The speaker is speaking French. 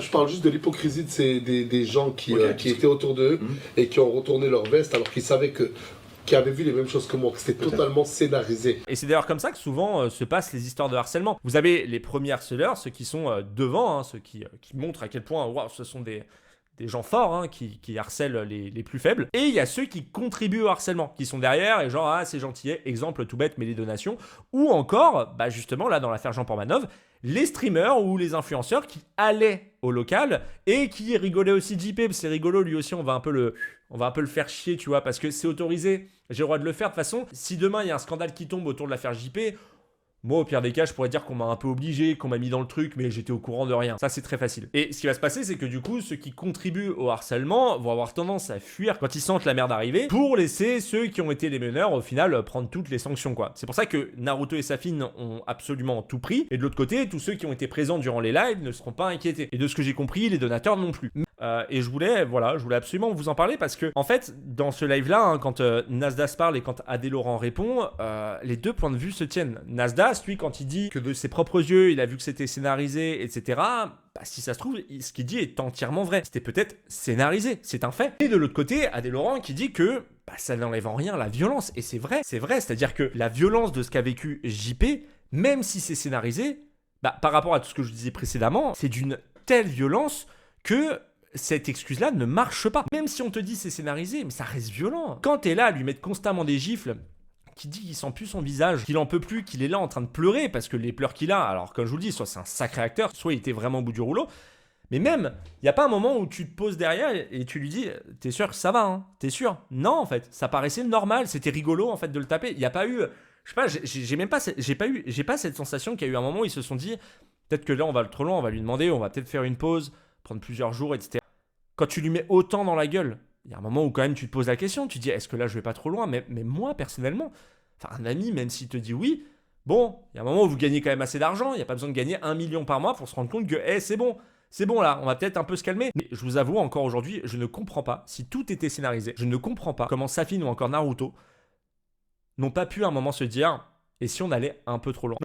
je parle juste de l'hypocrisie des gens qui étaient autour d'eux Mhm. et qui ont retourné leur veste alors qu'ils savaient qui avaient vu les mêmes choses que moi, que c'était Peut-être. totalement scénarisé. Et c'est d'ailleurs comme ça que souvent se passent les histoires de harcèlement. Vous avez les premiers harceleurs, ceux qui sont devant, hein, ceux qui montrent à quel point waouh, ce sont des gens forts hein, qui harcèlent les plus faibles. Et il y a ceux qui contribuent au harcèlement, qui sont derrière et genre c'est gentil, exemple tout bête mais les donations. Ou encore, bah justement là dans l'affaire Jean Portmanov, les streamers ou les influenceurs qui allaient au local et qui rigolaient aussi de JP, c'est rigolo lui aussi, on va un peu le faire chier, tu vois, parce que c'est autorisé, j'ai le droit de le faire. De toute façon, si demain il y a un scandale qui tombe autour de l'affaire JP, moi, au pire des cas, je pourrais dire qu'on m'a un peu obligé, qu'on m'a mis dans le truc, mais j'étais au courant de rien. Ça, c'est très facile. Et ce qui va se passer, c'est que du coup, ceux qui contribuent au harcèlement vont avoir tendance à fuir quand ils sentent la merde arriver pour laisser ceux qui ont été les meneurs, au final, prendre toutes les sanctions, quoi. C'est pour ça que Naruto et Safin ont absolument tout pris. Et de l'autre côté, tous ceux qui ont été présents durant les lives ne seront pas inquiétés. Et de ce que j'ai compris, les donateurs non plus. Et je voulais absolument vous en parler parce que, en fait, dans ce live-là, hein, quand Nasdaq parle et quand Adé Laurent répond, les deux points de vue se tiennent. Nasdaq, lui, quand il dit que de ses propres yeux, il a vu que c'était scénarisé, etc., bah, si ça se trouve, ce qu'il dit est entièrement vrai. C'était peut-être scénarisé, c'est un fait. Et de l'autre côté, Adé Laurent qui dit que bah, ça n'enlève en rien la violence. Et c'est vrai, c'est-à-dire que la violence de ce qu'a vécu JP, même si c'est scénarisé, bah, par rapport à tout ce que je disais précédemment, c'est d'une telle violence que cette excuse-là ne marche pas. Même si on te dit c'est scénarisé, mais ça reste violent. Quand t'es là à lui mettre constamment des gifles, qui dit qu'il sent plus son visage, qu'il en peut plus, qu'il est là en train de pleurer, parce que les pleurs qu'il a, alors comme je vous le dis, soit c'est un sacré acteur, soit il était vraiment au bout du rouleau, mais même, il n'y a pas un moment où tu te poses derrière et tu lui dis, t'es sûr que ça va, hein? T'es sûr? Non, en fait, ça paraissait normal, c'était rigolo, en fait, de le taper. Il n'y a pas eu, je sais pas, j'ai pas cette sensation qu'il y a eu un moment où ils se sont dit, peut-être que là, on va trop loin, on va lui demander, on va peut-être faire une pause, prendre plusieurs jours, etc. Quand tu lui mets autant dans la gueule, il y a un moment où quand même tu te poses la question, tu te dis est-ce que là je vais pas trop loin, mais moi personnellement, enfin un ami même s'il te dit oui, bon, il y a un moment où vous gagnez quand même assez d'argent, il n'y a pas besoin de gagner 1 million par mois pour se rendre compte que c'est bon là, on va peut-être un peu se calmer. Mais je vous avoue encore aujourd'hui, je ne comprends pas, si tout était scénarisé, je ne comprends pas comment Safin ou encore Naruto n'ont pas pu à un moment se dire et si on allait un peu trop loin.